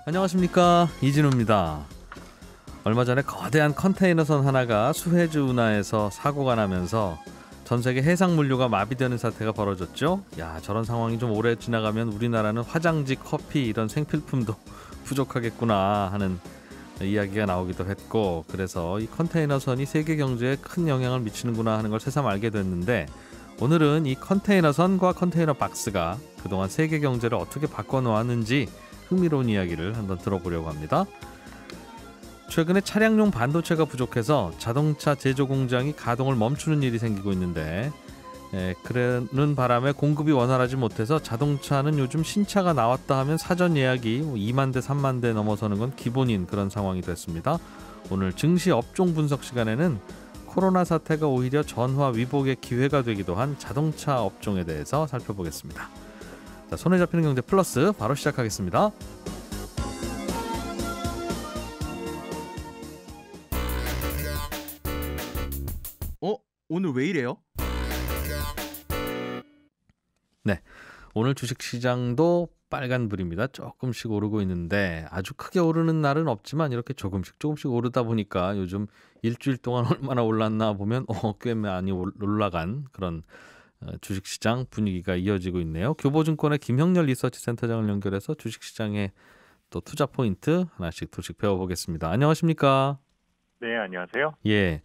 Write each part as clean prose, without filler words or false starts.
안녕하십니까, 이진우입니다. 얼마 전에 거대한 컨테이너선 하나가 수에즈 운하에서 사고가 나면서 전 세계 해상 물류가 마비되는 사태가 벌어졌죠. 야, 저런 상황이 좀 오래 지나가면 우리나라는 화장지, 커피 이런 생필품도 부족하겠구나 하는 이야기가 나오기도 했고, 그래서 이 컨테이너선이 세계 경제에 큰 영향을 미치는구나 하는 걸 새삼 알게 됐는데, 오늘은 이 컨테이너선과 컨테이너 박스가 그동안 세계 경제를 어떻게 바꿔놓았는지 흥미로운 이야기를 한번 들어보려고 합니다. 최근에 차량용 반도체가 부족해서 자동차 제조 공장이 가동을 멈추는 일이 생기고 있는데, 그러는 바람에 공급이 원활하지 못해서 자동차는 요즘 신차가 나왔다 하면 사전 예약이 2만 대, 3만 대 넘어서는 건 기본인 그런 상황이 됐습니다. 오늘 증시 업종 분석 시간에는 코로나 사태가 오히려 전화 위복의 기회가 되기도 한 자동차 업종에 대해서 살펴보겠습니다. 자, 손에 잡히는 경제 플러스 바로 시작하겠습니다. 오늘 왜 이래요? 네, 오늘 주식시장도 빨간불입니다. 조금씩 오르고 있는데 아주 크게 오르는 날은 없지만 이렇게 조금씩 오르다 보니까 요즘 일주일 동안 얼마나 올랐나 보면 꽤 많이 올라간 그런 주식시장 분위기가 이어지고 있네요. 교보증권의 김형렬 리서치센터장을 연결해서 주식시장의 또 투자 포인트 하나씩 배워보겠습니다. 안녕하십니까? 네, 안녕하세요. 예,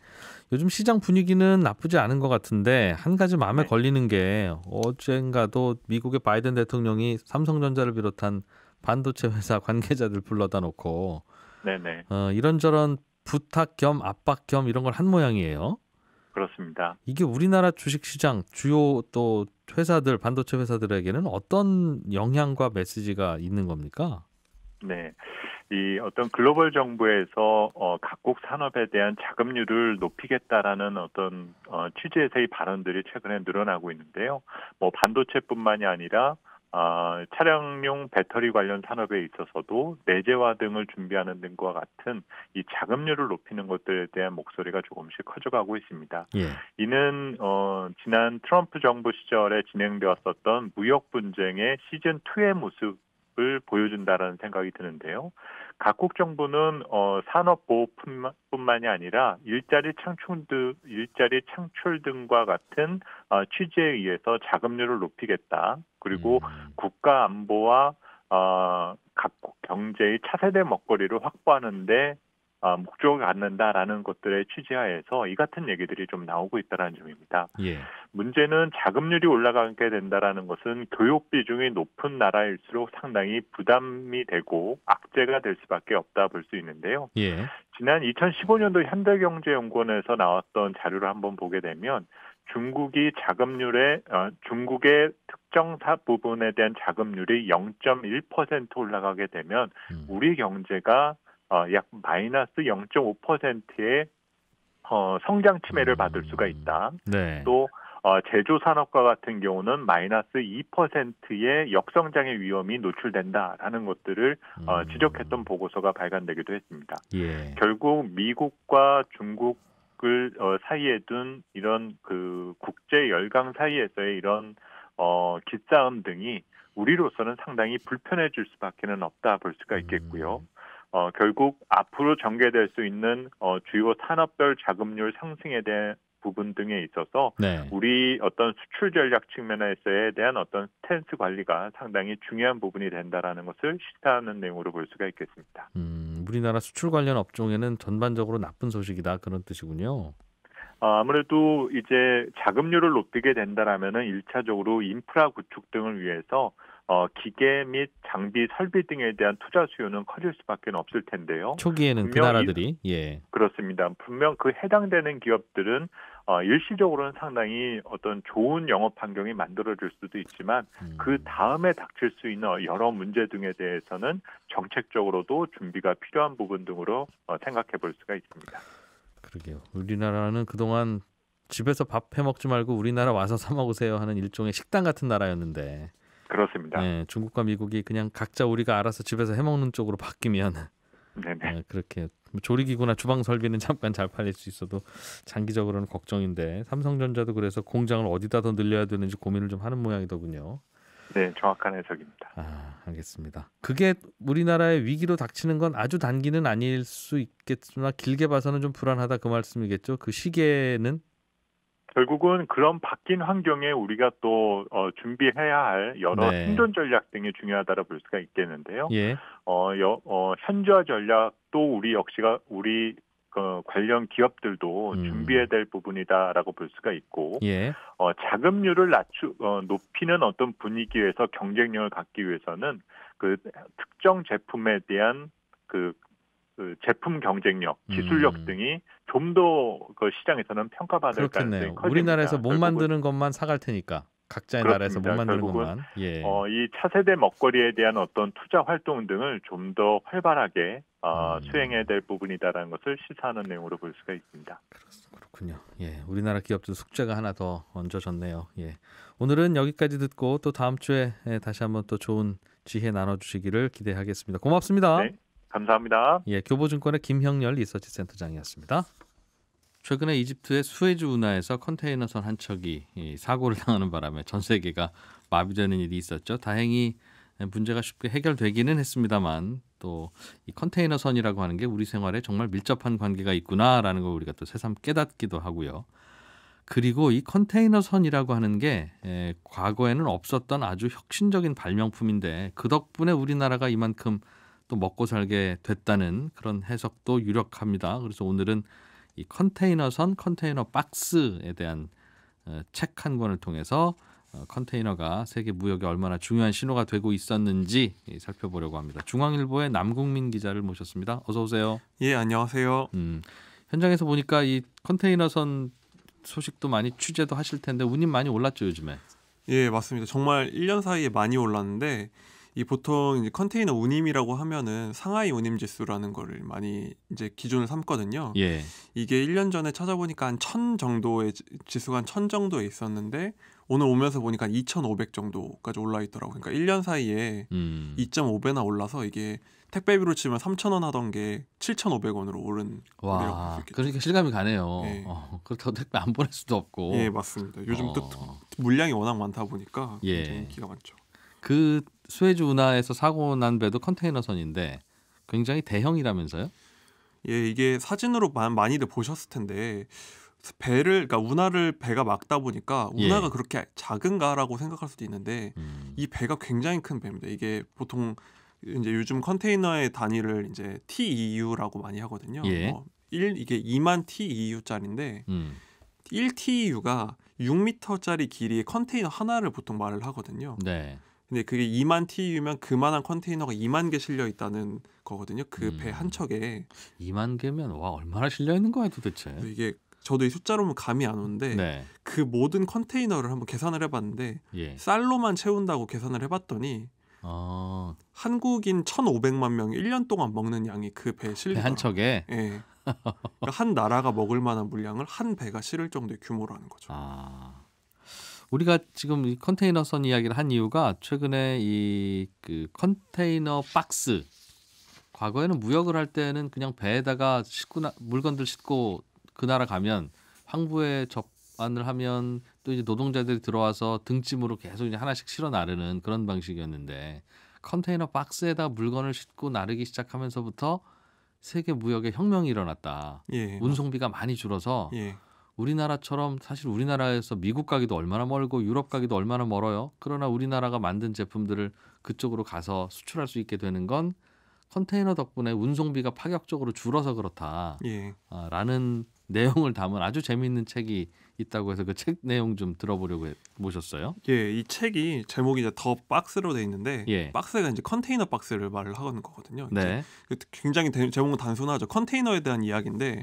요즘 시장 분위기는 나쁘지 않은 것 같은데 한 가지 마음에 네. 걸리는 게 어젠가도 미국의 바이든 대통령이 삼성전자를 비롯한 반도체 회사 관계자들 불러다 놓고 네네, 이런저런 부탁 겸 압박 겸 이런 걸 한 모양이에요. 그렇습니다. 이게 우리나라 주식시장 주요 또 회사들 반도체 회사들에게는 어떤 영향과 메시지가 있는 겁니까? 네, 이 어떤 글로벌 정부에서 각국 산업에 대한 자금률을 높이겠다라는 어떤 취지에서의 발언들이 최근에 늘어나고 있는데요. 뭐 반도체뿐만이 아니라 차량용 배터리 관련 산업에 있어서도 내재화 등을 준비하는 등과 같은 이 자금률을 높이는 것들에 대한 목소리가 조금씩 커져가고 있습니다. 예. 이는 지난 트럼프 정부 시절에 진행되었었던 무역 분쟁의 시즌 2의 모습을 보여준다라는 생각이 드는데요. 각국 정부는 산업 보호뿐만이 아니라 일자리 창출 등과 같은 취지에 의해서 자금률을 높이겠다. 그리고 국가 안보와 각국 경제의 차세대 먹거리를 확보하는데 목적을 갖는다라는 것들의 취지하에서 이 같은 얘기들이 좀 나오고 있다는 점입니다. 예. 문제는 자금률이 올라가게 된다라는 것은 교육 비중이 높은 나라일수록 상당히 부담이 되고 악재가 될 수밖에 없다 볼 수 있는데요. 예. 지난 2015년도 현대경제연구원에서 나왔던 자료를 한번 보게 되면 중국의 특정 부분에 대한 자금률이 0.1% 올라가게 되면 우리 경제가 약 마이너스 0.5%의 성장 침해를 받을 수가 있다. 네. 또 제조 산업과 같은 경우는 마이너스 2%의 역성장의 위험이 노출된다라는 것들을 지적했던 보고서가 발간되기도 했습니다. 예. 결국 미국과 중국을 사이에 둔 이런 그 국제 열강 사이에서의 이런 기싸움 등이 우리로서는 상당히 불편해질 수밖에는 없다 볼 수가 있겠고요. 결국 앞으로 전개될 수 있는 주요 산업별 자금률 상승에 대한 부분 등에 있어서 네. 우리 어떤 수출 전략 측면에서에 대한 어떤 스탠스 관리가 상당히 중요한 부분이 된다라는 것을 시사하는 내용으로 볼 수가 있겠습니다. 우리나라 수출 관련 업종에는 전반적으로 나쁜 소식이다 그런 뜻이군요. 아무래도 이제 자금률을 높이게 된다라면은 1차적으로 인프라 구축 등을 위해서 기계 및 장비 설비 등에 대한 투자 수요는 커질 수밖에 없을 텐데요. 초기에는 그 나라들이 그렇습니다. 분명 그 해당되는 기업들은 일시적으로는 상당히 어떤 좋은 영업 환경이 만들어질 수도 있지만 그 다음에 닥칠 수 있는 여러 문제 등에 대해서는 정책적으로도 준비가 필요한 부분 등으로 생각해 볼 수가 있습니다. 그러게요. 우리나라는 그동안 집에서 밥 해먹지 말고 우리나라 와서 사 먹으세요 하는 일종의 식당 같은 나라였는데, 그렇습니다. 네, 중국과 미국이 그냥 각자 우리가 알아서 집에서 해먹는 쪽으로 바뀌면 그렇게 조리기구나 주방 설비는 잠깐 잘 팔릴 수 있어도 장기적으로는 걱정인데, 삼성전자도 그래서 공장을 어디다 더 늘려야 되는지 고민을 좀 하는 모양이더군요. 네, 정확한 해석입니다. 알겠습니다. 그게 우리나라의 위기로 닥치는 건 아주 단기는 아닐 수 있겠으나 길게 봐서는 좀 불안하다 그 말씀이겠죠. 그 시계는 결국은 그런 바뀐 환경에 우리가 또 준비해야 할 여러 네. 생존 전략 등이 중요하다고 볼 수가 있겠는데요. 예. 현지화 전략도 우리 역시가 우리 관련 기업들도 준비해야 될 부분이다라고 볼 수가 있고, 예. 자금률을 높이는 어떤 분위기에서 경쟁력을 갖기 위해서는 그 특정 제품에 대한 그 제품 경쟁력, 기술력 등이 좀 더 그 시장에서는 평가받을 가능성이 그렇겠네요. 커집니다. 우리나라에서 못 결국은 만드는 것만 사갈 테니까 각자의 나라에서 못 그렇습니다. 만드는 결국은 것만. 예. 이 차세대 먹거리에 대한 어떤 투자 활동 등을 좀 더 활발하게 수행해야 될 부분이다라는 것을 시사하는 내용으로 볼 수가 있습니다. 그렇군요. 예, 우리나라 기업들 숙제가 하나 더 얹어졌네요. 예, 오늘은 여기까지 듣고 또 다음 주에 다시 한번 또 좋은 지혜 나눠주시기를 기대하겠습니다. 고맙습니다. 네, 감사합니다. 예, 교보증권의 김형렬 리서치 센터장이었습니다. 최근에 이집트의 수에즈 운하에서 컨테이너선 한 척이 사고를 당하는 바람에 전 세계가 마비되는 일이 있었죠. 다행히 문제가 쉽게 해결되기는 했습니다만 또 이 컨테이너선이라고 하는 게 우리 생활에 정말 밀접한 관계가 있구나라는 걸 우리가 또 새삼 깨닫기도 하고요. 그리고 이 컨테이너선이라고 하는 게 과거에는 없었던 아주 혁신적인 발명품인데 그 덕분에 우리나라가 이만큼 또 먹고 살게 됐다는 그런 해석도 유력합니다. 그래서 오늘은 이 컨테이너선, 컨테이너 박스에 대한 책 한 권을 통해서 컨테이너가 세계 무역에 얼마나 중요한 신호가 되고 있었는지 살펴보려고 합니다. 중앙일보의 남국민 기자를 모셨습니다. 어서 오세요. 예, 안녕하세요. 현장에서 보니까 이 컨테이너선 소식도 많이 취재도 하실 텐데 운이 많이 올랐죠, 요즘에. 예, 맞습니다. 정말 1년 사이에 많이 올랐는데 이 보통 이제 컨테이너 운임이라고 하면은 상하이 운임 지수라는 거를 많이 이제 기준을 삼거든요. 예. 이게 1년 전에 찾아보니까 한 1000 정도의 지수가 한 1000 정도에 있었는데 오늘 오면서 보니까 한 2500 정도까지 올라 있더라고요. 그러니까 1년 사이에 2.5배나 올라서 이게 택배비로 치면 3,000원 하던 게 7,500원으로 오른 거라고 볼 수 있겠죠. 그러니까 실감이 가네요. 예. 그렇다고 택배 안 보낼 수도 없고. 예, 맞습니다. 요즘 또 물량이 워낙 많다 보니까 예. 굉장히 인기가 많죠. 그 수에즈 운하에서 사고 난 배도 컨테이너선인데 굉장히 대형이라면서요? 예, 이게 사진으로 많이들 보셨을 텐데 그러니까 운하를 배가 막다 보니까 운하가 예. 그렇게 작은가라고 생각할 수도 있는데 이 배가 굉장히 큰 배입니다. 이게 보통 이제 요즘 컨테이너의 단위를 이제 TEU라고 많이 하거든요. 예. 이게 2만 TEU짜리인데 1TEU가 6m짜리 길이의 컨테이너 하나를 보통 말을 하거든요. 네. 근데 그게 2만 TEU면 그만한 컨테이너가 2만 개 실려 있다는 거거든요. 그 배 한 척에. 2만 개면 와 얼마나 실려 있는 거야 도대체. 이게 저도 이 숫자로는 감이 안 오는데 네. 그 모든 컨테이너를 한번 계산을 해봤는데 예. 쌀로만 채운다고 계산을 해봤더니 한국인 1,500만 명이 1년 동안 먹는 양이 그 배에 배 실리더라고요. 한 척에. 예. 그러니까 한 나라가 먹을 만한 물량을 한 배가 실을 정도의 규모라는 거죠. 우리가 지금 이 컨테이너선 이야기를 한 이유가 최근에 이 그 컨테이너 박스 과거에는 무역을 할 때는 그냥 배에다가 물건들 싣고 그 나라 가면 항구에 접안을 하면 또 이제 노동자들이 들어와서 등짐으로 계속 이제 하나씩 실어 나르는 그런 방식이었는데 컨테이너 박스에다 물건을 싣고 나르기 시작하면서부터 세계 무역에 혁명이 일어났다. 예. 운송비가 많이 줄어서 예. 우리나라처럼 사실 우리나라에서 미국 가기도 얼마나 멀고 유럽 가기도 얼마나 멀어요. 그러나 우리나라가 만든 제품들을 그쪽으로 가서 수출할 수 있게 되는 건 컨테이너 덕분에 운송비가 파격적으로 줄어서 그렇다. 예. 라는 내용을 담은 아주 재미있는 책이 있다고 해서 그 책 내용 좀 들어보려고 모셨어요. 예, 이 책이 제목이 이제 더 박스로 돼 있는데 예. 박스가 이제 컨테이너 박스를 말을 하는 거거든요. 네. 굉장히 제목은 단순하죠. 컨테이너에 대한 이야기인데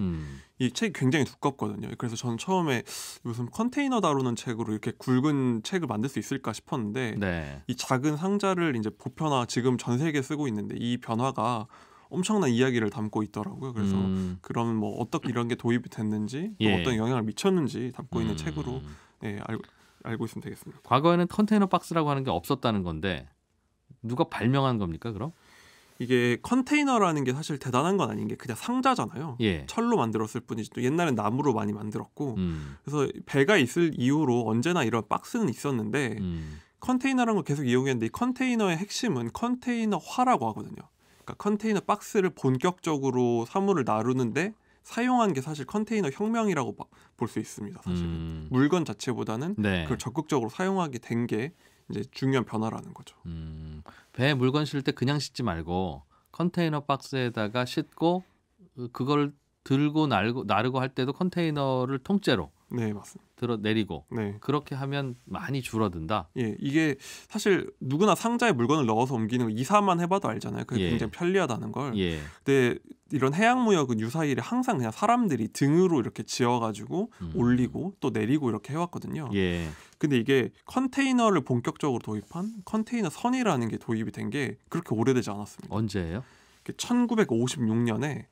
이 책이 굉장히 두껍거든요. 그래서 저는 처음에 무슨 컨테이너 다루는 책으로 이렇게 굵은 책을 만들 수 있을까 싶었는데 네. 이 작은 상자를 이제 보편화 지금 전 세계에 쓰고 있는데 이 변화가 엄청난 이야기를 담고 있더라고요. 그래서 그런 뭐 어떻게 이런 게 도입이 됐는지 또 예. 어떤 영향을 미쳤는지 담고 있는 책으로 알고 있으면 되겠습니다. 과거에는 컨테이너 박스라고 하는 게 없었다는 건데 누가 발명한 겁니까 그럼? 이게 컨테이너라는 게 사실 대단한 건 아닌 게 그냥 상자잖아요. 예. 철로 만들었을 뿐이지 또 옛날엔 나무로 많이 만들었고 그래서 배가 있을 이후로 언제나 이런 박스는 있었는데 컨테이너라는 걸 계속 이용했는데 이 컨테이너의 핵심은 컨테이너화라고 하거든요. 그러니까 컨테이너 박스를 본격적으로 사물을 나르는데 사용한 게 사실 컨테이너 혁명이라고 볼 수 있습니다. 사실은 물건 자체보다는 네. 그걸 적극적으로 사용하게 된 게 이제 중요한 변화라는 거죠. 배에 물건 실을 때 그냥 싣지 말고 컨테이너 박스에다가 싣고 그걸 들고 나르고 할 때도 컨테이너를 통째로 네, 맞습니다. 들어 내리고 네. 그렇게 하면 많이 줄어든다. 예, 이게 사실 누구나 상자에 물건을 넣어서 옮기는 거 2, 3만 해봐도 알잖아요. 그게 예. 굉장히 편리하다는 걸. 예. 근데 이런 해양무역은 유사일에 항상 그냥 사람들이 등으로 이렇게 지어가지고 올리고 또 내리고 이렇게 해왔거든요. 예. 근데 이게 컨테이너를 본격적으로 도입한 컨테이너 선이라는 게 도입이 된 게 그렇게 오래되지 않았습니다. 언제예요? 1956년에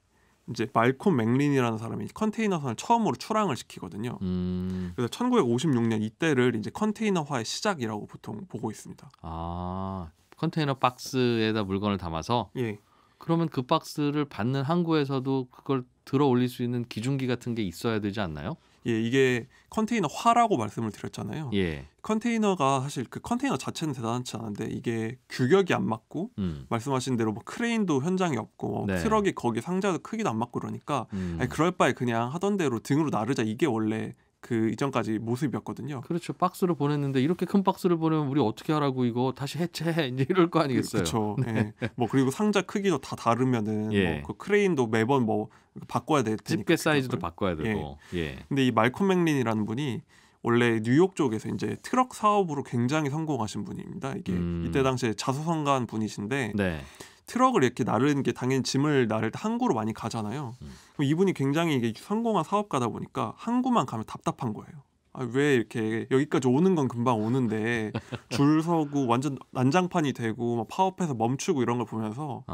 이제 말콤 맥린이라는 사람이 컨테이너선을 처음으로 출항을 시키거든요. 그래서 1956년 이때를 이제 컨테이너화의 시작이라고 보통 보고 있습니다. 아, 컨테이너 박스에다 물건을 담아서 예. 그러면 그 박스를 받는 항구에서도 그걸 들어 올릴 수 있는 기중기 같은 게 있어야 되지 않나요? 예, 이게 컨테이너화라고 말씀을 드렸잖아요. 예. 컨테이너가 사실 그 컨테이너 자체는 대단하지 않은데 이게 규격이 안 맞고 말씀하신 대로 뭐 크레인도 현장에 없고 네. 트럭이 거기 상자도 크기도 안 맞고 그러니까 아니, 그럴 바에 그냥 하던 대로 등으로 나르자 이게 원래 그 이전까지 모습이었거든요. 그렇죠. 박스를 보냈는데 이렇게 큰 박스를 보내면 우리 어떻게 하라고 이거 다시 해체해 이제 이럴 거 아니겠어요. 그렇죠. 네. 뭐 그리고 상자 크기도 다 다르면은 예. 뭐 그 크레인도 매번 뭐 바꿔야 될 테니까 집게 사이즈도 규격을. 바꿔야 되고. 예. 근데 이 말콤 맥린이라는 분이 원래 뉴욕 쪽에서 이제 트럭 사업으로 굉장히 성공하신 분입니다. 이게 이때 당시에 자수성가한 분이신데 네. 트럭을 이렇게 나르는 게 당연히 짐을 나를 때 항구로 많이 가잖아요. 그럼 이분이 굉장히 이게 성공한 사업가다 보니까 항구만 가면 답답한 거예요. 아, 왜 이렇게 여기까지 오는 건 금방 오는데 줄 서고 완전 난장판이 되고 막 파업해서 멈추고 이런 걸 보면서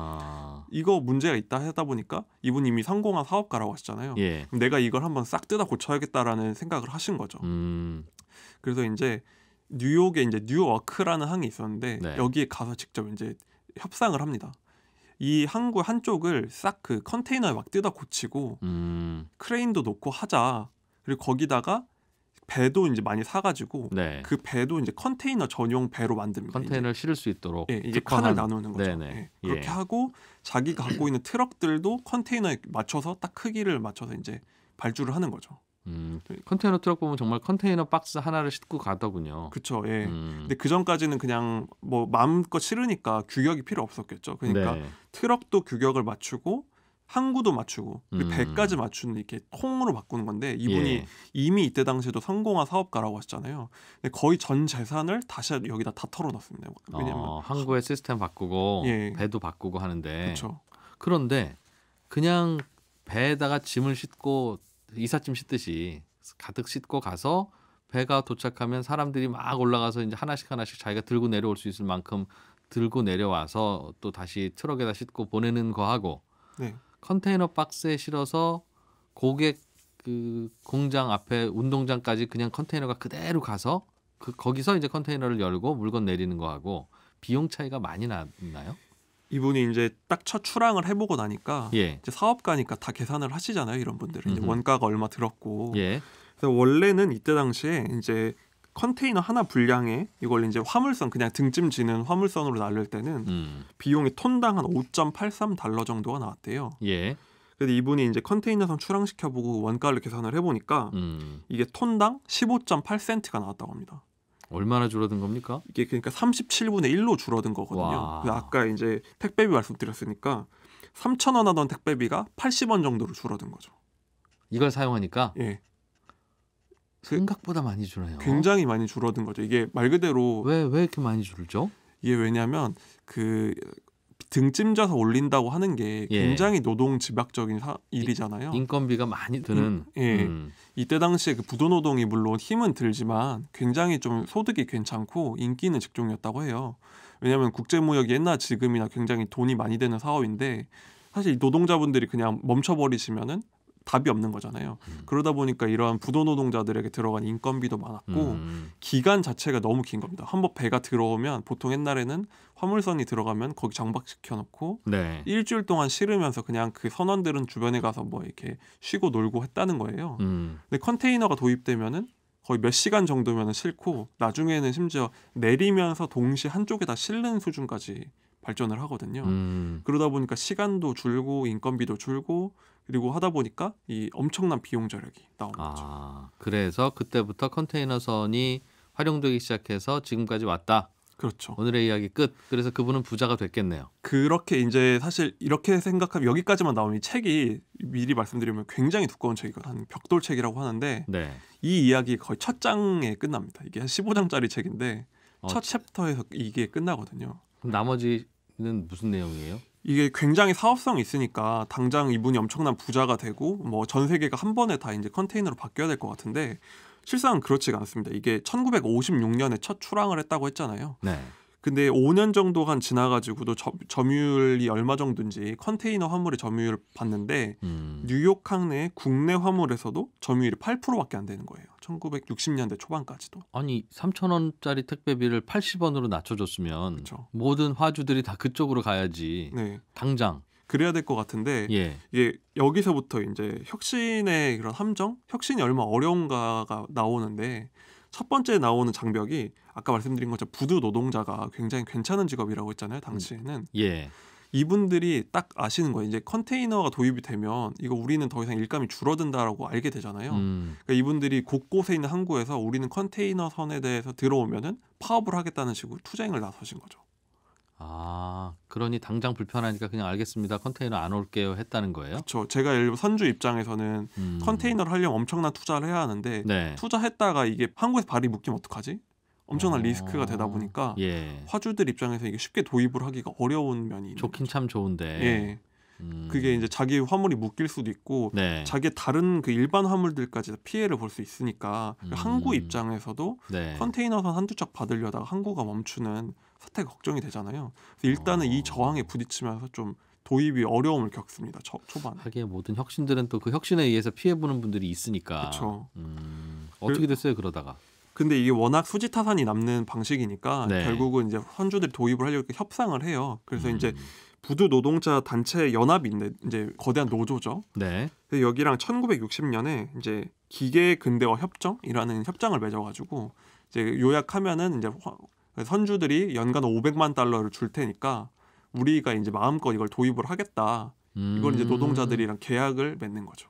이거 문제가 있다 하다 보니까 이분이 이미 성공한 사업가라고 하시잖아요. 예. 그럼 내가 이걸 한번 싹 뜯어 고쳐야겠다라는 생각을 하신 거죠. 그래서 이제 뉴욕에 이제 뉴워크라는 항이 있었는데 네. 여기에 가서 직접 이제 협상을 합니다. 이 항구 한쪽을 싹 그 컨테이너에 막 뜯어 고치고 크레인도 놓고 하자. 그리고 거기다가 배도 이제 많이 사가지고 네. 그 배도 이제 컨테이너 전용 배로 만듭니다. 컨테이너를 실을 수 있도록. 예, 이게 특화한- 칸을 나누는 거죠. 네네. 예, 그렇게 예. 하고 자기가 갖고 있는 트럭들도 컨테이너에 맞춰서 딱 크기를 맞춰서 이제 발주를 하는 거죠. 컨테이너 트럭 보면 정말 컨테이너 박스 하나를 싣고 가더군요. 그렇죠. 예. 근데 그 전까지는 그냥 뭐 마음껏 실으니까 규격이 필요 없었겠죠. 그러니까 네. 트럭도 규격을 맞추고 항구도 맞추고 그리고 배까지 맞추는 이렇게 통으로 바꾸는 건데 이분이 예. 이미 이때 당시에도 성공한 사업가라고 하셨잖아요. 근데 거의 전 재산을 다시 여기다 다 털어놨습니다. 왜냐면 항구의 시스템 바꾸고 예. 배도 바꾸고 하는데 그렇죠. 그런데 그냥 배에다가 짐을 싣고 이삿짐 싣듯이 가득 싣고 가서 배가 도착하면 사람들이 막 올라가서 이제 하나씩 자기가 들고 내려올 수 있을 만큼 들고 내려와서 또 다시 트럭에다 싣고 보내는 거하고 네. 컨테이너 박스에 실어서 고객 그 공장 앞에 운동장까지 그냥 컨테이너가 그대로 가서 거기서 이제 컨테이너를 열고 물건 내리는 거하고 비용 차이가 많이 나나요? 이분이 이제 딱 첫 출항을 해보고 나니까 예. 이제 사업가니까 다 계산을 하시잖아요. 이런 분들은 이제 원가가 얼마 들었고. 예. 그래서 원래는 이때 당시에 이제 컨테이너 하나 분량에 이걸 이제 화물선 그냥 등짐 지는 화물선으로 날릴 때는 비용이 톤당 한 5.83달러 정도가 나왔대요. 예. 그래서 이분이 이제 컨테이너선 출항시켜보고 원가를 계산을 해보니까 이게 톤당 15.8센트가 나왔다고 합니다. 얼마나 줄어든 겁니까? 이게 그러니까 37분의 1로 줄어든 거거든요. 와. 그래서 아까 이제 택배비 말씀드렸으니까 3,000원 하던 택배비가 80원 정도로 줄어든 거죠. 이걸 사용하니까 예. 생각보다 많이 줄어요. 굉장히 많이 줄어든 거죠. 이게 말 그대로 왜 이렇게 많이 줄죠? 이게 왜냐하면 그 등짐져서 올린다고 하는 게 예. 굉장히 노동 집약적인 일이잖아요. 인건비가 많이 드는. 예. 이때 당시에 그 부도노동이 물론 힘은 들지만 굉장히 좀 소득이 괜찮고 인기 있는 직종이었다고 해요. 왜냐하면 국제무역이 옛날 지금이나 굉장히 돈이 많이 되는 사업인데 사실 이 노동자분들이 그냥 멈춰버리시면은 답이 없는 거잖아요. 그러다 보니까 이러한 부도노동자들에게 들어간 인건비도 많았고 기간 자체가 너무 긴 겁니다. 한번 배가 들어오면 보통 옛날에는 화물선이 들어가면 거기 정박시켜 놓고 네. 일주일 동안 실으면서 그냥 그 선원들은 주변에 가서 뭐 이렇게 쉬고 놀고 했다는 거예요. 근데 컨테이너가 도입되면은 거의 몇 시간 정도면 싣고 나중에는 심지어 내리면서 동시에 한쪽에다 실는 수준까지 발전을 하거든요. 그러다 보니까 시간도 줄고 인건비도 줄고 그리고 하다 보니까 이 엄청난 비용 절약이 나오는 거죠. 그래서 그때부터 컨테이너선이 활용되기 시작해서 지금까지 왔다. 그렇죠. 오늘의 이야기 끝. 그래서 그분은 부자가 됐겠네요. 그렇게 이제 사실 이렇게 생각하면 여기까지만 나오면 이 책이 미리 말씀드리면 굉장히 두꺼운 책이거든요. 한 벽돌책이라고 하는데 네. 이 이야기 거의 첫 장에 끝납니다. 이게 한 15장짜리 책인데 첫 챕터에서 이게 끝나거든요. 그럼 나머지는 무슨 내용이에요? 이게 굉장히 사업성이 있으니까 당장 이분이 엄청난 부자가 되고 뭐 전 세계가 한 번에 다 이제 컨테이너로 바뀌어야 될 것 같은데 실상은 그렇지가 않습니다. 이게 1956년에 첫 출항을 했다고 했잖아요. 네. 근데 5년 정도간 지나가지고도 점유율이 얼마 정도인지 컨테이너 화물의 점유율을 봤는데 뉴욕항 내 국내 화물에서도 점유율이 8%밖에 안 되는 거예요. 1960년대 초반까지도. 아니 3,000원짜리 택배비를 80원으로 낮춰줬으면 그렇죠. 모든 화주들이 다 그쪽으로 가야지. 네. 당장. 그래야 될 것 같은데 이게 여기서부터 이제 혁신의 그런 함정, 혁신이 얼마나 어려운가가 나오는데 첫 번째 나오는 장벽이 아까 말씀드린 것처럼 부두 노동자가 굉장히 괜찮은 직업이라고 했잖아요. 당시에는. 이분들이 딱 아시는 거예요. 이제 컨테이너가 도입이 되면 이거 우리는 더 이상 일감이 줄어든다라고 알게 되잖아요. 그러니까 이분들이 곳곳에 있는 항구에서 우리는 컨테이너 선에 대해서 들어오면은 파업을 하겠다는 식으로 투쟁을 나서신 거죠. 그러니 당장 불편하니까 그냥 알겠습니다. 컨테이너 안 올게요 했다는 거예요? 그렇죠. 제가 예를 들어 선주 입장에서는 컨테이너를 하려면 엄청난 투자를 해야 하는데 투자했다가 이게 항구에서 발이 묶이면 어떡하지? 엄청난 리스크가 되다 보니까 화주들 입장에서 이게 쉽게 도입을 하기가 어려운 면이 좋긴 참 좋은데 그게 이제 자기 화물이 묶일 수도 있고 자기 다른 그 일반 화물들까지 피해를 볼 수 있으니까 항구 입장에서도 컨테이너선 한두 척 받으려다가 항구가 멈추는 사태가 걱정이 되잖아요. 그래서 일단은 이 저항에 부딪히면서 좀 도입이 어려움을 겪습니다. 초반에. 하긴 모든 혁신들은 또 그 혁신에 의해서 피해보는 분들이 있으니까. 그렇죠. 어떻게 됐어요 그러다가? 근데 이게 워낙 수지타산이 남는 방식이니까 결국은 이제 선주들이 도입을 하려고 협상을 해요. 그래서 이제 부두 노동자 단체 연합이 있는데 이제 거대한 노조죠. 그래서 여기랑 1960년에 이제 기계 근대화 협정이라는 협정을 맺어가지고 이제 요약하면은 이제 선주들이 연간 500만 달러를 줄 테니까 우리가 이제 마음껏 이걸 도입을 하겠다. 이걸 이제 노동자들이랑 계약을 맺는 거죠.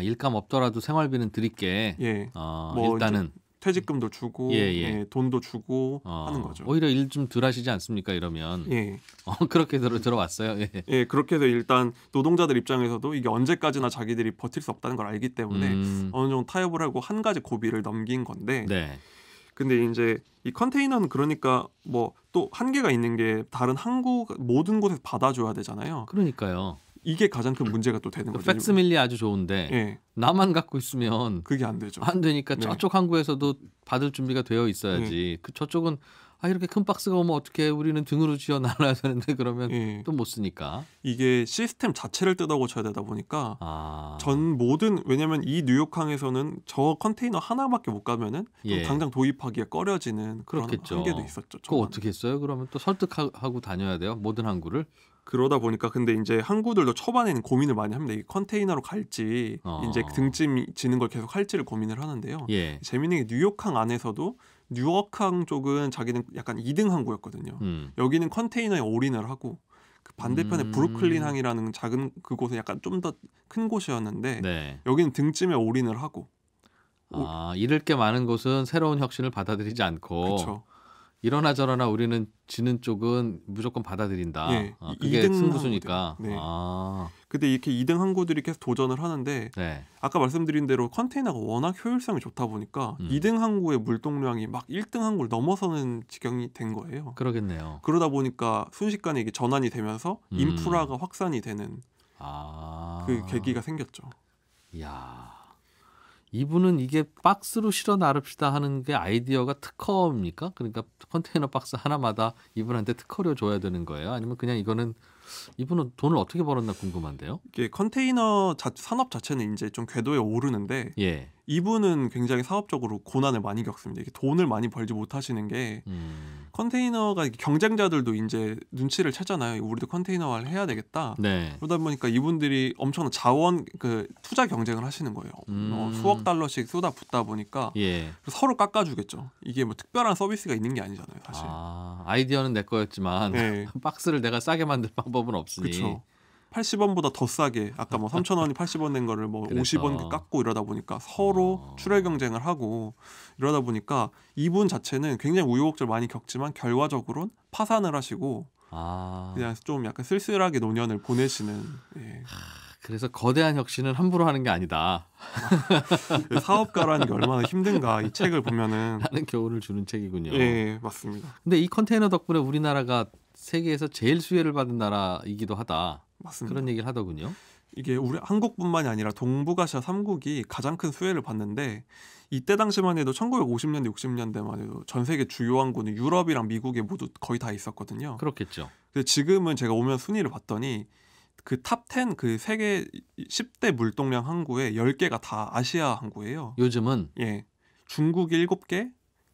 일감 없더라도 생활비는 드릴게. 뭐 일단은 퇴직금도 주고 돈도 주고 하는 거죠. 오히려 일 좀 덜 하시지 않습니까 이러면? 그렇게 들어왔어요. 그렇게 해서 일단 노동자들 입장에서도 이게 언제까지나 자기들이 버틸 수 없다는 걸 알기 때문에 어느 정도 타협을 하고 한 가지 고비를 넘긴 건데 근데 이제 이 컨테이너는 그러니까 뭐 또 한계가 있는 게 다른 항구 모든 곳에서 받아줘야 되잖아요. 그러니까요. 이게 가장 큰 문제가 또 되는 거죠. 팩스밀리 아주 좋은데 나만 갖고 있으면 그게 안 되죠. 안 되니까 저쪽 항구에서도 받을 준비가 되어 있어야지. 저쪽은 이렇게 큰 박스가 오면 어떻게 우리는 등으로 지어 날아야 되는데 그러면 또 못 쓰니까. 이게 시스템 자체를 뜯어고쳐야 되다 보니까 전 모든 왜냐하면 이 뉴욕항에서는 저 컨테이너 하나밖에 못 가면은 당장 도입하기가 꺼려지는 그런 한계도 있었죠. 그거 어떻게 했어요? 그러면 또 설득하고 다녀야 돼요? 모든 항구를? 그러다 보니까 근데 이제 항구들도 초반에는 고민을 많이 합니다. 이게 컨테이너로 갈지 이제 등짐 지는 걸 계속 할지를 고민을 하는데요. 재미있는 게 뉴욕항 안에서도 뉴욕항 쪽은 자기는 약간 2등 항구였거든요. 여기는 컨테이너에 올인을 하고 그 반대편에 브루클린 항이라는 작은 그곳은 약간 좀 더 큰 곳이었는데 여기는 등짐에 올인을 하고 잃을 게 많은 곳은 새로운 혁신을 받아들이지 않고 이러나 저러나 우리는 지는 쪽은 무조건 받아들인다. 그게 승부수니까. 근데 이렇게 2등 항구들이 계속 도전을 하는데 아까 말씀드린 대로 컨테이너가 워낙 효율성이 좋다 보니까 2등 항구의 물동량이 막 1등 항구를 넘어서는 지경이 된 거예요. 그러겠네요. 그러다 보니까 순식간에 이게 전환이 되면서 인프라가 확산이 되는 그 계기가 생겼죠. 이야. 이분은 이게 박스로 실어 나릅시다 하는 게 아이디어가 특허입니까? 그러니까 컨테이너 박스 하나마다 이분한테 특허료 줘야 되는 거예요? 아니면 그냥 이거는 이분은 돈을 어떻게 벌었나 궁금한데요. 이게 컨테이너 산업 자체는 이제 좀 궤도에 오르는데 이분은 굉장히 사업적으로 고난을 많이 겪습니다. 이게 돈을 많이 벌지 못하시는 게 컨테이너가 경쟁자들도 이제 눈치를 채잖아요. 우리도 컨테이너화를 해야 되겠다. 네. 그러다 보니까 이분들이 엄청난 자원 투자 경쟁을 하시는 거예요. 수억 달러씩 쏟아붓다 보니까 예. 서로 깎아주겠죠. 이게 뭐 특별한 서비스가 있는 게 아니잖아요, 사실. 아이디어는 내 거였지만 네. 박스를 내가 싸게 만들 방법은 없으니. 그렇죠. 80원보다 더 싸게 아까 뭐 3,000원이 80원 된 거를 뭐 그래서. 50원 깎고 이러다 보니까 서로 출혈 경쟁을 하고 이러다 보니까 이분 자체는 굉장히 우여곡절 많이 겪지만 결과적으로는 파산을 하시고 그냥 좀 약간 쓸쓸하게 노년을 보내시는. 예. 그래서 거대한 혁신은 함부로 하는 게 아니다. 사업가라는 게 얼마나 힘든가 이 책을 보면은 하는 교훈을 주는 책이군요. 예, 맞습니다. 근데 이 컨테이너 덕분에 우리나라가 세계에서 제일 수혜를 받은 나라이기도 하다. 맞습니다. 그런 얘기를 하더군요. 이게 우리 한국뿐만이 아니라 동북아시아 3국이 가장 큰 수혜를 받는데 이때 당시만 해도 1950년대 60년대만 해도 전 세계 주요 항구는 유럽이랑 미국에 모두 거의 다 있었거든요. 그렇겠죠. 근데 지금은 제가 오면 순위를 봤더니 그 탑 10 그 세계 10대 물동량 항구에 10개가 다 아시아 항구예요. 요즘은 예. 중국 7개,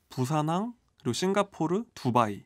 부산항, 그리고 싱가포르, 두바이.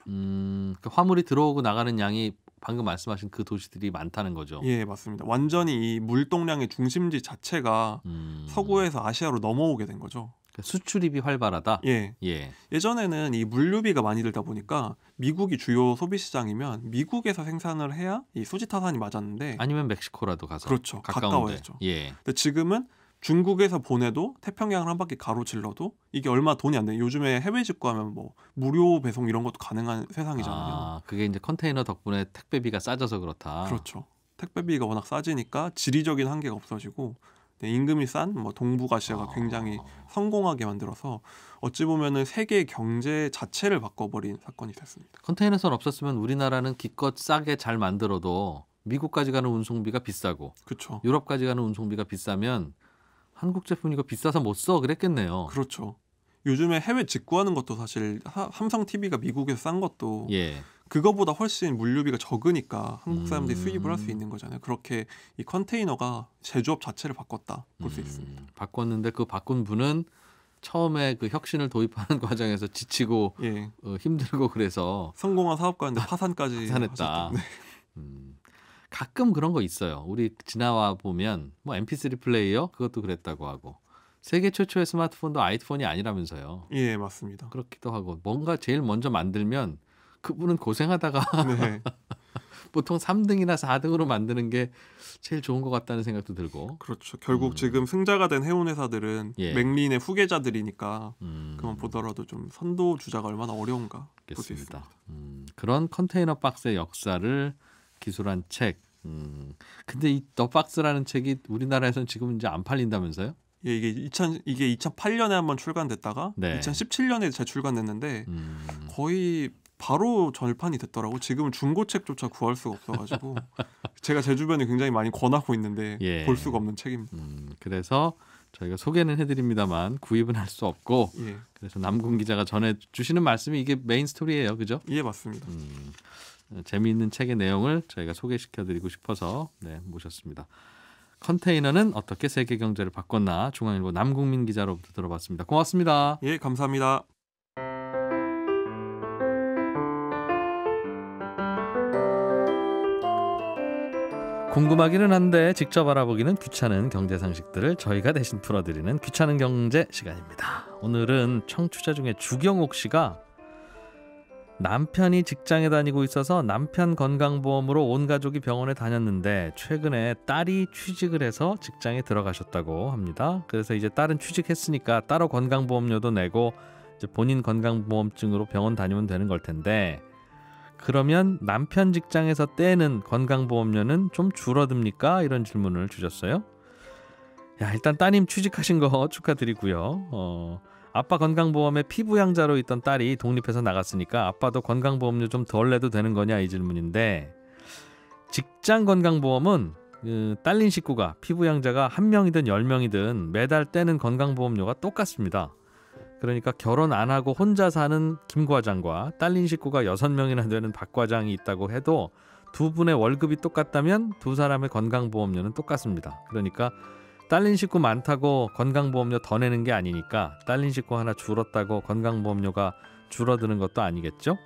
그 화물이 들어오고 나가는 양이 방금 말씀하신 그 도시들이 많다는 거죠. 예, 맞습니다. 완전히 이 물동량의 중심지 자체가 서구에서 아시아로 넘어오게 된 거죠. 수출입이 활발하다. 예. 예. 예전에는 이 물류비가 많이 들다 보니까 미국이 주요 소비 시장이면 미국에서 생산을 해야 이 수지타산이 맞았는데 아니면 멕시코라도 가서. 그렇죠. 가까운데. 가까워야죠. 예. 근데 지금은 중국에서 보내도 태평양을 한 바퀴 가로질러도 이게 얼마 돈이 안 돼요. 요즘에 해외 직구하면 뭐 무료 배송 이런 것도 가능한 세상이잖아요. 그게 이제 컨테이너 덕분에 택배비가 싸져서 그렇다. 그렇죠. 택배비가 워낙 싸지니까 지리적인 한계가 없어지고 임금이 싼 뭐 동북아시아가 굉장히 성공하게 만들어서 어찌 보면은 세계 경제 자체를 바꿔버린 사건이 됐습니다. 컨테이너선 없었으면 우리나라는 기껏 싸게 잘 만들어도 미국까지 가는 운송비가 비싸고 그렇죠. 유럽까지 가는 운송비가 비싸면 한국 제품 이거 비싸서 못 써 그랬겠네요. 그렇죠. 요즘에 해외 직구하는 것도 사실 삼성 TV가 미국에서 싼 것도 예. 그거보다 훨씬 물류비가 적으니까 한국 사람들이 수입을 할 수 있는 거잖아요. 그렇게 이 컨테이너가 제조업 자체를 바꿨다 볼 수 있습니다. 바꿨는데 그 바꾼 분은 처음에 그 혁신을 도입하는 과정에서 지치고 예. 힘들고 그래서 성공한 사업가인데 파산까지 파산했다. 네. 가끔 그런 거 있어요. 우리 지나와 보면 뭐 MP3 플레이어 그것도 그랬다고 하고 세계 최초의 스마트폰도 아이폰이 아니라면서요. 예, 맞습니다. 그렇기도 하고 뭔가 제일 먼저 만들면 그분은 고생하다가 네. 보통 3등이나 4등으로 만드는 게 제일 좋은 것 같다는 생각도 들고. 그렇죠. 결국 지금 승자가 된 해운 회사들은 예. 맥린의 후계자들이니까 그만 보더라도 좀 선도 주자가 얼마나 어려운가 볼 수 있습니다. 그런 컨테이너 박스의 역사를 기술한 책. 근데 이 더 박스라는 책이 우리나라에서는 지금 이제 안 팔린다면서요? 예, 이게 2008년에 한번 출간됐다가 네. 2017년에 재출간됐는데 거의 바로 절판이 됐더라고. 지금은 중고책조차 구할 수가 없어가지고 제가 제 주변에 굉장히 많이 권하고 있는데 예. 볼 수가 없는 책입니다. 그래서 저희가 소개는 해드립니다만 구입은 할 수 없고 예. 그래서 남궁 기자가 전해주시는 말씀이 이게 메인 스토리예요. 그죠? 예, 맞습니다. 재미있는 책의 내용을 저희가 소개시켜드리고 싶어서 모셨습니다. 컨테이너는 어떻게 세계 경제를 바꿨나 중앙일보 남궁민 기자로부터 들어봤습니다. 고맙습니다. 예, 감사합니다. 궁금하기는 한데 직접 알아보기는 귀찮은 경제 상식들을 저희가 대신 풀어드리는 귀찮은 경제 시간입니다. 오늘은 청취자 중에 주경옥 씨가 남편이 직장에 다니고 있어서 남편 건강보험으로 온 가족이 병원에 다녔는데 최근에 딸이 취직을 해서 직장에 들어가셨다고 합니다. 그래서 이제 딸은 취직했으니까 따로 건강보험료도 내고 이제 본인 건강보험증으로 병원 다니면 되는 걸 텐데 그러면 남편 직장에서 떼는 건강보험료는 좀 줄어듭니까? 이런 질문을 주셨어요. 야, 일단 따님 취직하신 거 축하드리고요. 아빠 건강보험에 피부양자로 있던 딸이 독립해서 나갔으니까 아빠도 건강보험료 좀 덜 내도 되는 거냐 이 질문인데 직장 건강보험은 딸린 식구가 피부양자가 1명이든 10명이든 매달 떼는 건강보험료가 똑같습니다. 그러니까 결혼 안 하고 혼자 사는 김 과장과 딸린 식구가 6명이나 되는 박 과장이 있다고 해도 두 분의 월급이 똑같다면 두 사람의 건강보험료는 똑같습니다. 그러니까 딸린 식구 많다고 건강보험료 더 내는 게 아니니까 딸린 식구 하나 줄었다고 건강보험료가 줄어드는 것도 아니겠죠?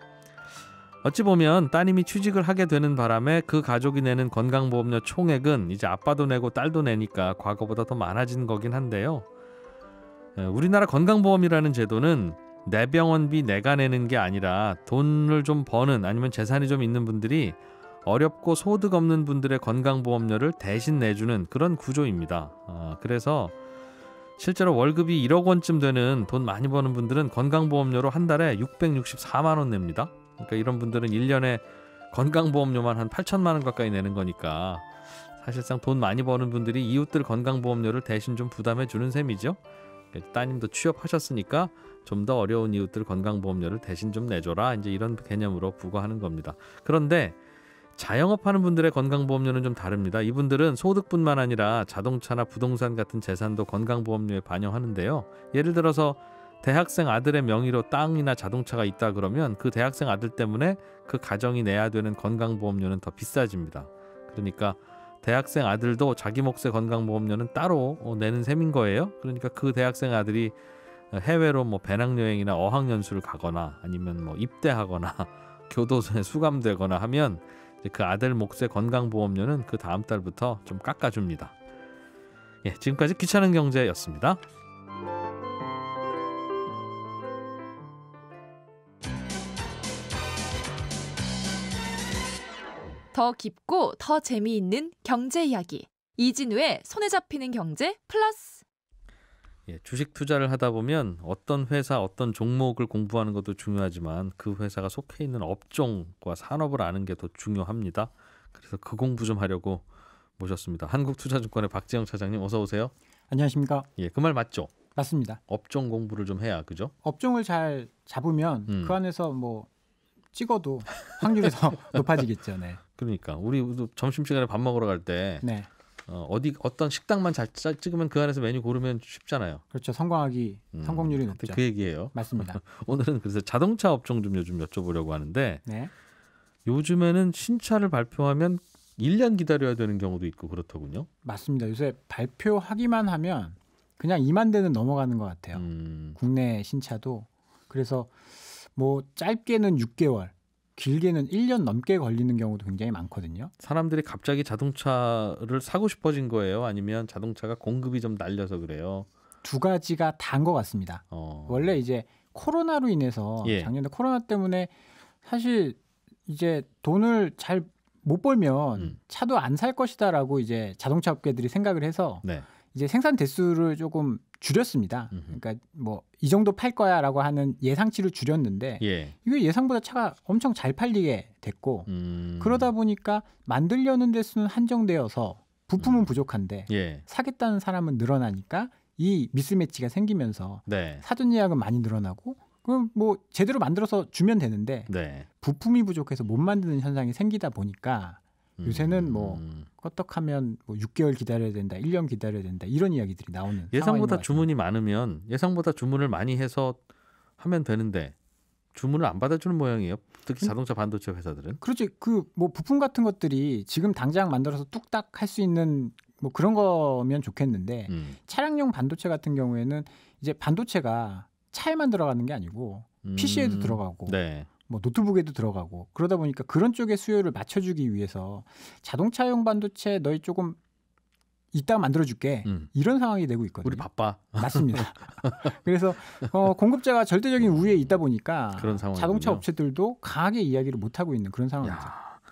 어찌 보면 따님이 취직을 하게 되는 바람에 그 가족이 내는 건강보험료 총액은 이제 아빠도 내고 딸도 내니까 과거보다 더 많아진 거긴 한데요. 우리나라 건강보험이라는 제도는 내 병원비 내가 내는 게 아니라 돈을 좀 버는 아니면 재산이 좀 있는 분들이 어렵고 소득 없는 분들의 건강보험료를 대신 내주는 그런 구조입니다. 그래서 실제로 월급이 1억 원쯤 되는 돈 많이 버는 분들은 건강보험료로 한 달에 664만 원 냅니다. 그러니까 이런 분들은 1년에 건강보험료만 한 8천만 원 가까이 내는 거니까 사실상 돈 많이 버는 분들이 이웃들 건강보험료를 대신 좀 부담해 주는 셈이죠. 따님도 취업하셨으니까 좀 더 어려운 이웃들 건강보험료를 대신 좀 내줘라, 이제 이런 개념으로 부과하는 겁니다. 그런데 자영업하는 분들의 건강보험료는 좀 다릅니다. 이분들은 소득뿐만 아니라 자동차나 부동산 같은 재산도 건강보험료에 반영하는데요. 예를 들어서 대학생 아들의 명의로 땅이나 자동차가 있다 그러면 그 대학생 아들 때문에 그 가정이 내야 되는 건강보험료는 더 비싸집니다. 그러니까 대학생 아들도 자기 몫의 건강보험료는 따로 내는 셈인 거예요. 그러니까 그 대학생 아들이 해외로 뭐 배낭여행이나 어학연수를 가거나 아니면 뭐 입대하거나 교도소에 수감되거나 하면 이제 그 아들 몫의 건강보험료는 그 다음 달부터 좀 깎아줍니다. 예, 지금까지 귀찮은 경제였습니다. 더 깊고 더 재미있는 경제 이야기. 이진우의 손에 잡히는 경제 플러스. 예, 주식 투자를 하다 보면 어떤 회사, 어떤 종목을 공부하는 것도 중요하지만 그 회사가 속해 있는 업종과 산업을 아는 게 더 중요합니다. 그래서 그 공부 좀 하려고 모셨습니다. 한국투자증권의 박지영 차장님, 어서 오세요. 안녕하십니까? 예, 그 말 맞죠? 맞습니다. 업종 공부를 좀 해야, 그죠? 업종을 잘 잡으면 그 안에서 뭐 찍어도 확률이 더 높아지겠죠. 네. 그러니까 우리 점심시간에 밥 먹으러 갈 때 네. 어떤 식당만 잘 찍으면 그 안에서 메뉴 고르면 쉽잖아요. 그렇죠. 성공률이 높죠. 그 얘기예요. 맞습니다. 오늘은 그래서 자동차 업종 좀 요즘 여쭤보려고 하는데 네. 요즘에는 신차를 발표하면 1년 기다려야 되는 경우도 있고 그렇더군요. 맞습니다. 요새 발표하기만 하면 그냥 2만 대는 넘어가는 것 같아요. 국내 신차도. 그래서 뭐 짧게는 6개월, 길게는 1년 넘게 걸리는 경우도 굉장히 많거든요. 사람들이 갑자기 자동차를 사고 싶어진 거예요? 아니면 자동차가 공급이 좀 날려서 그래요? 두 가지가 다인 것 같습니다. 원래 이제 코로나로 인해서 작년에 코로나 때문에 사실 이제 돈을 잘 못 벌면 차도 안 살 것이다라고 이제 자동차 업계들이 생각을 해서 이제 생산 대수를 조금 줄였습니다. 그러니까 뭐 이 정도 팔 거야라고 하는 예상치를 줄였는데 이게 예상보다 차가 엄청 잘 팔리게 됐고 그러다 보니까 만들려는 대수는 한정되어서 부품은 부족한데 사겠다는 사람은 늘어나니까 이 미스매치가 생기면서 사전 예약은 많이 늘어나고 그럼 뭐 제대로 만들어서 주면 되는데 부품이 부족해서 못 만드는 현상이 생기다 보니까 요새는 뭐 껐떡하면 뭐 6개월 기다려야 된다, 1년 기다려야 된다 이런 이야기들이 나오는 예상보다 주문이 많으면 예상보다 주문을 많이 해서 하면 되는데 주문을 안 받아주는 모양이에요. 특히 자동차 반도체 회사들은. 그렇지. 그 뭐 부품 같은 것들이 지금 당장 만들어서 뚝딱 할 수 있는 뭐 그런 거면 좋겠는데 차량용 반도체 같은 경우에는 이제 반도체가 차에만 들어가는 게 아니고 PC에도 들어가고 뭐 노트북에도 들어가고 그러다 보니까 그런 쪽의 수요를 맞춰주기 위해서 자동차용 반도체 너희 조금 이따 만들어줄게 이런 상황이 되고 있거든요. 우리 바빠. 맞습니다. 그래서 공급자가 절대적인 우위에 있다 보니까 그런 자동차 업체들도 강하게 이야기를 못하고 있는 그런 상황이죠.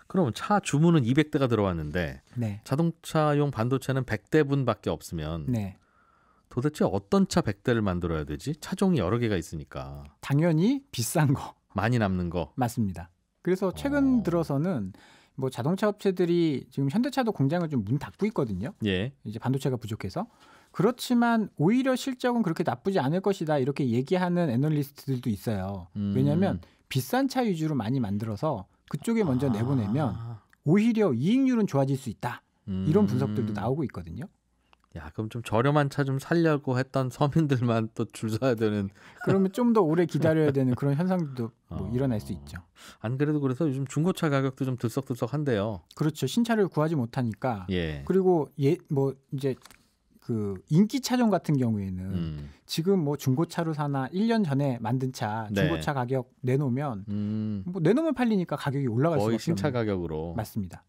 그럼 차 주문은 200대가 들어왔는데 자동차용 반도체는 100대분밖에 없으면 도대체 어떤 차 100대를 만들어야 되지? 차종이 여러 개가 있으니까. 당연히 비싼 거. 많이 남는 거. 맞습니다. 그래서 최근 들어서는 뭐 자동차 업체들이 지금 현대차도 공장을 좀 문 닫고 있거든요. 이제 반도체가 부족해서. 그렇지만 오히려 실적은 그렇게 나쁘지 않을 것이다 이렇게 얘기하는 애널리스트들도 있어요. 왜냐하면 비싼 차 위주로 많이 만들어서 그쪽에 먼저 내보내면 오히려 이익률은 좋아질 수 있다. 이런 분석들도 나오고 있거든요. 야, 그럼 좀 저렴한 차 좀 살려고 했던 서민들만 또 줄 서야 되는. 그러면 좀 더 오래 기다려야 되는 그런 현상들도 뭐 일어날 수 있죠. 안 그래도 그래서 요즘 중고차 가격도 좀 들썩들썩한데요. 그렇죠. 신차를 구하지 못하니까. 그리고 뭐 이제 그 인기 차종 같은 경우에는 지금 뭐 중고차로 사나 1년 전에 만든 차 중고차 가격 내놓으면 뭐 내놓으면 팔리니까 가격이 올라갈 수밖에 없는. 거의 신차 가격으로. 맞습니다.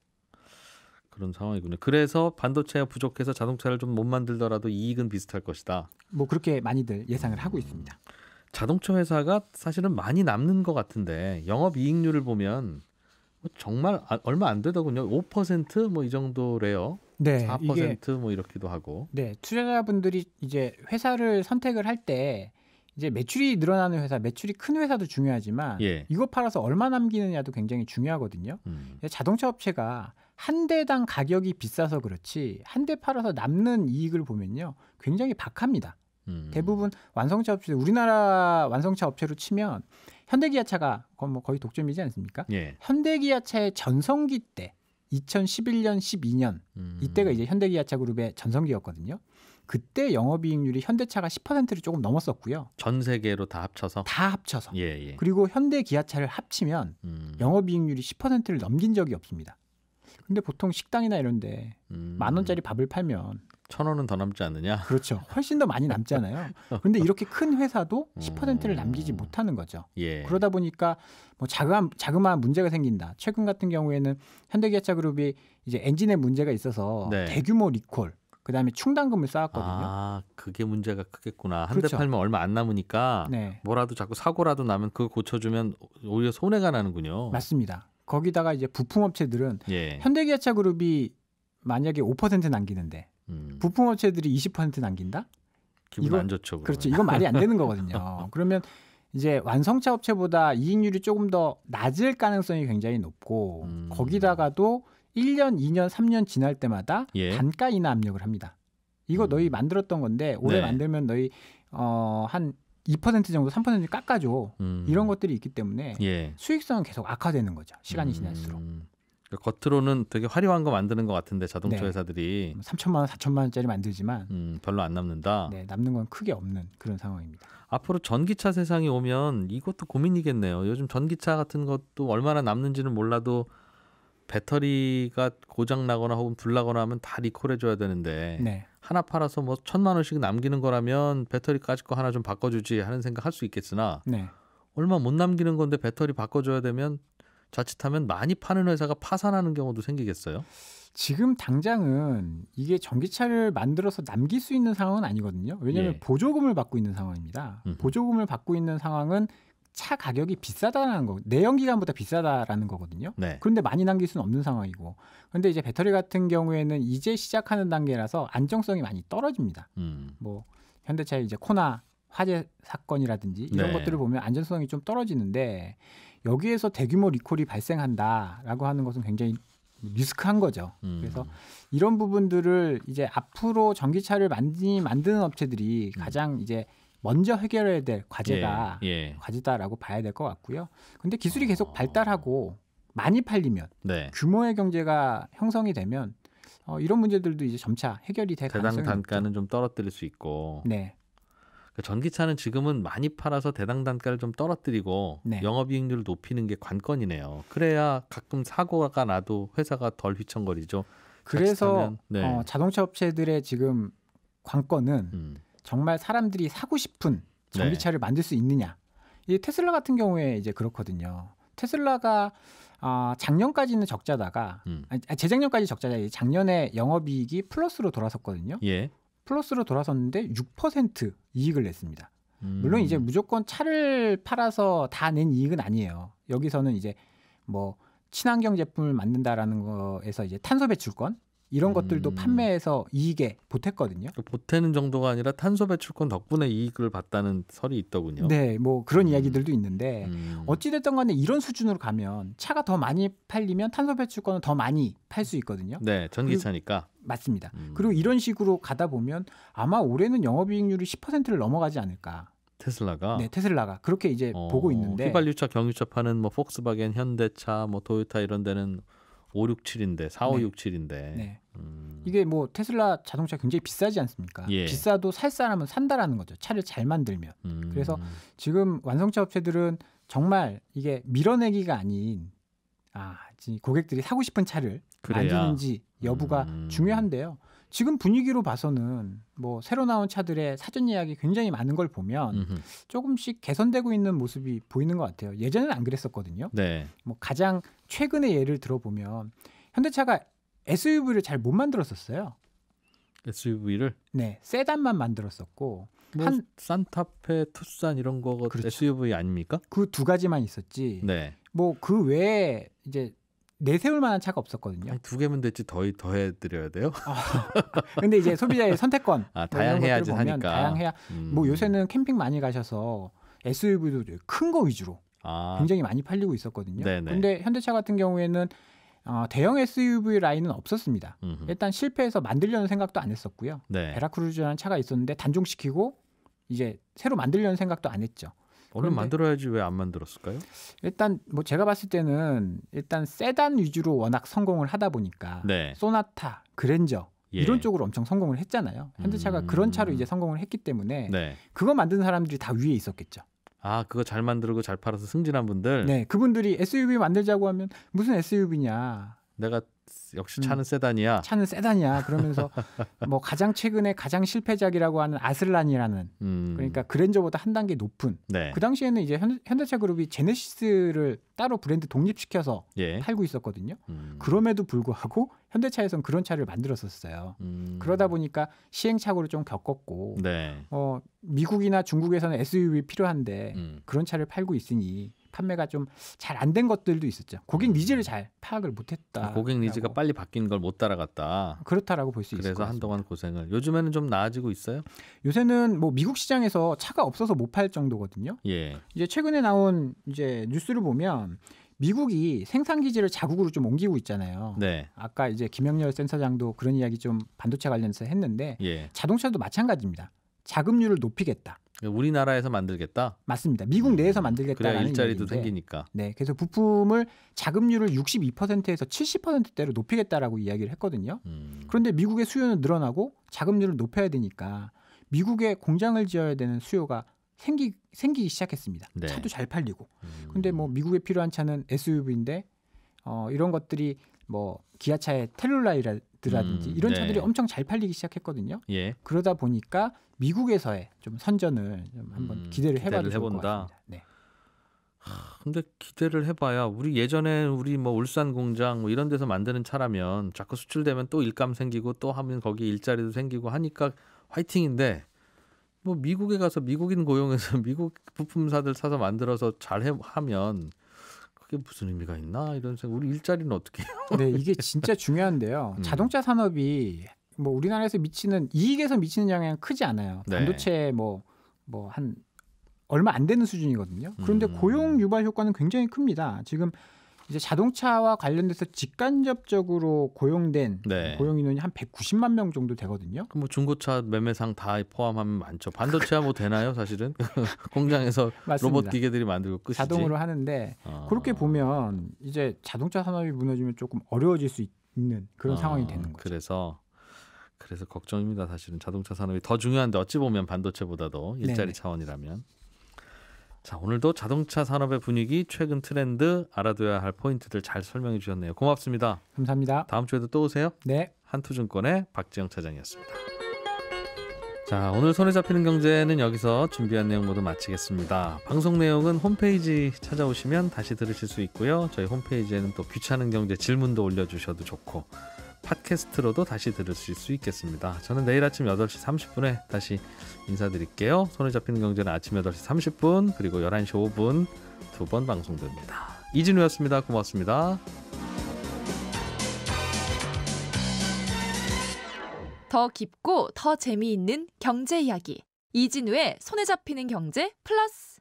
그런 상황이군요. 그래서 반도체가 부족해서 자동차를 좀 못 만들더라도 이익은 비슷할 것이다. 뭐 그렇게 많이들 예상을 하고 있습니다. 자동차 회사가 사실은 많이 남는 것 같은데 영업이익률을 보면 정말 얼마 안 되더군요. 5% 이 정도래요. 네, 4% 이렇기도 하고. 네, 투자자분들이 이제 회사를 선택을 할 때 이제 매출이 늘어나는 회사, 매출이 큰 회사도 중요하지만 이거 팔아서 얼마 남기느냐도 굉장히 중요하거든요. 자동차 업체가 한 대당 가격이 비싸서 그렇지 한 대 팔아서 남는 이익을 보면요 굉장히 박합니다. 대부분 완성차 업체, 우리나라 완성차 업체로 치면 현대기아차가 거의 독점이지 않습니까? 현대기아차의 전성기 때 2011년, 12년 이때가 이제 현대기아차 그룹의 전성기였거든요. 그때 영업이익률이 현대차가 10%를 조금 넘었었고요. 전 세계로 다 합쳐서? 다 합쳐서. 그리고 현대기아차를 합치면 영업이익률이 10%를 넘긴 적이 없습니다. 근데 보통 식당이나 이런데 10,000원짜리 밥을 팔면 1,000원은 더 남지 않느냐? 그렇죠. 훨씬 더 많이 남잖아요. 근데 이렇게 큰 회사도 10%를 남기지 못하는 거죠. 그러다 보니까 뭐 자그마한 문제가 생긴다. 최근 같은 경우에는 현대기아차 그룹이 이제 엔진에 문제가 있어서 대규모 리콜, 그다음에 충당금을 쌓았거든요. 아, 그게 문제가 크겠구나. 한 대 그렇죠. 팔면 얼마 안 남으니까 뭐라도 자꾸 사고라도 나면 그거 고쳐주면 오히려 손해가 나는군요. 맞습니다. 거기다가 이제 부품업체들은 현대기아차 그룹이 만약에 5% 남기는데 부품업체들이 20% 남긴다? 기분 안 좋죠. 그러면. 그렇죠. 이건 말이 안 되는 거거든요. 그러면 이제 완성차 업체보다 이익률이 조금 더 낮을 가능성이 굉장히 높고 거기다가도 1년, 2년, 3년 지날 때마다 단가 인하 압력을 합니다. 이거 너희 만들었던 건데 올해 만들면 너희 한 2% 정도, 3% 깎아줘. 이런 것들이 있기 때문에 수익성은 계속 악화되는 거죠. 시간이 지날수록. 그러니까 겉으로는 되게 화려한 거 만드는 것 같은데 자동차 회사들이 3천만 원, 4천만 원짜리 만들지만 별로 안 남는다. 남는 건 크게 없는 그런 상황입니다. 앞으로 전기차 세상이 오면 이것도 고민이겠네요. 요즘 전기차 같은 것도 얼마나 남는지는 몰라도 배터리가 고장 나거나 혹은 불 나거나 하면 다 리콜해줘야 되는데 하나 팔아서 뭐 1,000만 원씩 남기는 거라면 배터리 까짓 거 하나 좀 바꿔주지 하는 생각 할 수 있겠으나 얼마 못 남기는 건데 배터리 바꿔줘야 되면 자칫하면 많이 파는 회사가 파산하는 경우도 생기겠어요? 지금 당장은 이게 전기차를 만들어서 남길 수 있는 상황은 아니거든요. 왜냐하면 보조금을 받고 있는 상황입니다. 보조금을 받고 있는 상황은 차 가격이 비싸다는 거, 내연기관보다 비싸다라는 거거든요. 그런데 많이 남길 수는 없는 상황이고, 그런데 이제 배터리 같은 경우에는 이제 시작하는 단계라서 안정성이 많이 떨어집니다. 뭐 현대차의 이제 코나 화재 사건이라든지 이런 것들을 보면 안전성이 좀 떨어지는데 여기에서 대규모 리콜이 발생한다라고 하는 것은 굉장히 리스크한 거죠. 그래서 이런 부분들을 이제 앞으로 전기차를 만드는 업체들이 가장 이제 먼저 해결해야 될 과제가 과제다라고 봐야 될 것 같고요. 근데 기술이 계속 발달하고 많이 팔리면 규모의 경제가 형성이 되면 이런 문제들도 이제 점차 해결이 될 가능성이 대당 단가는 높죠. 좀 떨어뜨릴 수 있고. 전기차는 지금은 많이 팔아서 대당 단가를 좀 떨어뜨리고 영업이익률을 높이는 게 관건이네요. 그래야 가끔 사고가 나도 회사가 덜 휘청거리죠. 그래서 자동차 업체들의 지금 관건은 정말 사람들이 사고 싶은 전기차를 만들 수 있느냐. 이 테슬라 같은 경우에 이제 그렇거든요. 테슬라가 작년까지는 적자다가 재작년까지 적자다. 작년에 영업이익이 플러스로 돌아섰거든요. 플러스로 돌아섰는데 6% 이익을 냈습니다. 물론 이제 무조건 차를 팔아서 다 낸 이익은 아니에요. 여기서는 이제 뭐 친환경 제품을 만든다라는 거에서 이제 탄소 배출권 이런 것들도 판매해서 이익에 보탰거든요. 보태는 정도가 아니라 탄소 배출권 덕분에 이익을 봤다는 설이 있더군요. 네, 뭐 그런 이야기들도 있는데 어찌 됐든 간에 이런 수준으로 가면 차가 더 많이 팔리면 탄소 배출권은 더 많이 팔 수 있거든요. 네, 전기차니까. 맞습니다. 그리고 이런 식으로 가다 보면 아마 올해는 영업이익률이 10%를 넘어가지 않을까. 테슬라가? 네, 테슬라가 그렇게 이제 보고 있는데 휘발유차, 경유차 파는 뭐 폭스바겐, 현대차, 뭐 토요타 이런 데는 567인데 4567인데 이게 뭐 테슬라 자동차 굉장히 비싸지 않습니까? 비싸도 살 사람은 산다라는 거죠. 차를 잘 만들면. 그래서 지금 완성차 업체들은 정말 이게 밀어내기가 아닌 고객들이 사고 싶은 차를 만드는지 여부가 중요한데요. 지금 분위기로 봐서는 뭐 새로 나온 차들의 사전 예약이 굉장히 많은 걸 보면 조금씩 개선되고 있는 모습이 보이는 것 같아요. 예전에는 안 그랬었거든요. 네. 뭐 가장 최근의 예를 들어보면 현대차가 SUV를 잘 못 만들었었어요. SUV를? 네, 세단만 만들었었고 뭐 산타페, 투싼 이런 거가 그렇죠. SUV 아닙니까? 그 두 가지만 있었지. 네. 뭐 그 외에 이제 내세울 만한 차가 없었거든요. 아니, 두 개면 됐지 더 해드려야 돼요? 근데 이제 소비자의 선택권 다양해야지 보면 하니까. 다양해야. 뭐 요새는 캠핑 많이 가셔서 SUV도 큰 거 위주로 굉장히 많이 팔리고 있었거든요. 근데 현대차 같은 경우에는 대형 SUV 라인은 없었습니다. 일단 실패해서 만들려는 생각도 안 했었고요. 네. 베라크루즈라는 차가 있었는데 단종시키고 이제 새로 만들려는 생각도 안 했죠. 얼른 만들어야지 왜 안 만들었을까요? 일단 뭐 제가 봤을 때는 일단 세단 위주로 워낙 성공을 하다 보니까 네. 소나타, 그랜저 예. 이런 쪽으로 엄청 성공을 했잖아요. 현대차가 그런 차로 이제 성공을 했기 때문에 네. 그거 만든 사람들이 다 위에 있었겠죠. 그거 잘 만들고 잘 팔아서 승진한 분들. 네, 그분들이 SUV 만들자고 하면 무슨 SUV냐. 내가 역시 차는 세단이야. 차는 세단이야. 그러면서 뭐 가장 최근에 가장 실패작이라고 하는 아슬란이라는 그러니까 그랜저보다 한 단계 높은. 네. 그 당시에는 이제 현대차 그룹이 제네시스를 따로 브랜드 독립시켜서 팔고 있었거든요. 그럼에도 불구하고 현대차에서는 그런 차를 만들었었어요. 그러다 보니까 시행착오를 좀 겪었고 네. 미국이나 중국에서는 SUV 필요한데 그런 차를 팔고 있으니 판매가 좀 잘 안 된 것들도 있었죠. 고객 니즈를 잘 파악을 못했다. 고객 니즈가 빨리 바뀐 걸 못 따라갔다. 그렇다라고 볼 수 있을 것 그래서 같습니다. 한동안 고생을. 요즘에는 좀 나아지고 있어요? 요새는 뭐 미국 시장에서 차가 없어서 못 팔 정도거든요. 예. 이제 최근에 나온 이제 뉴스를 보면 미국이 생산 기지를 자국으로 좀 옮기고 있잖아요. 네. 아까 이제 김영렬 센터장도 그런 이야기 좀 반도체 관련해서 했는데 자동차도 마찬가지입니다. 자급률을 높이겠다. 우리나라에서 만들겠다? 맞습니다. 미국 내에서 만들겠다라는 그래야 일자리도 이야기인데, 생기니까. 네, 그래서 부품을 자급률을 62%에서 70%대로 높이겠다라고 이야기를 했거든요. 그런데 미국의 수요는 늘어나고 자급률을 높여야 되니까 미국에 공장을 지어야 되는 수요가 생기기 시작했습니다. 네. 차도 잘 팔리고. 근데 뭐 미국에 필요한 차는 SUV인데 이런 것들이 뭐 기아차의 텔룰라이라든지 이런 차들이 엄청 잘 팔리기 시작했거든요. 예. 그러다 보니까 미국에서의 좀 선전을 좀 한번 기대를 해봐도 좋을 것 같습니다. 네. 근데 기대를 해봐야 우리 예전에 우리 뭐 울산 공장 뭐 이런 데서 만드는 차라면 자꾸 수출되면 또 일감 생기고 또 하면 거기 일자리도 생기고 하니까 화이팅인데 뭐 미국에 가서 미국인 고용해서 미국 부품사들 사서 만들어서 하면 그게 무슨 의미가 있나 이런 생각. 우리 일자리는 어떻게 해요? 네, 이게 진짜 중요한데요. 자동차 산업이 뭐 우리나라에서 이익에서 미치는 영향은 크지 않아요. 반도체 뭐 한 얼마 안 되는 수준이거든요. 그런데 고용 유발 효과는 굉장히 큽니다. 지금 이제 자동차와 관련돼서 직간접적으로 고용된 고용 인원이 한 190만 명 정도 되거든요. 그럼 뭐 중고차 매매상 다 포함하면 많죠. 반도체야 뭐 되나요, 사실은? 공장에서 로봇 기계들이 만들고 끝이지. 자동으로 하는데 그렇게 보면 이제 자동차 산업이 무너지면 조금 어려워질 수 있는 그런 상황이 되는 거죠. 그래서 걱정입니다. 사실은 자동차 산업이 더 중요한데 어찌 보면 반도체보다도 일자리 차원이라면. 자, 오늘도 자동차 산업의 분위기, 최근 트렌드, 알아둬야 할 포인트들 잘 설명해 주셨네요. 고맙습니다. 감사합니다. 다음 주에도 또 오세요. 네. 한투증권의 박지영 차장이었습니다. 자, 오늘 손에 잡히는 경제는 여기서 준비한 내용 모두 마치겠습니다. 방송 내용은 홈페이지 찾아오시면 다시 들으실 수 있고요. 저희 홈페이지에는 또 귀찮은 경제 질문도 올려주셔도 좋고 팟캐스트로도 다시 들으실 수 있겠습니다. 저는 내일 아침 8시 30분에 다시 인사드릴게요. 손에 잡히는 경제는 아침 8시 30분 그리고 11시 5분 두 번 방송됩니다. 이진우였습니다. 고맙습니다. 더 깊고 더 재미있는 경제 이야기. 이진우의 손에 잡히는 경제 플러스.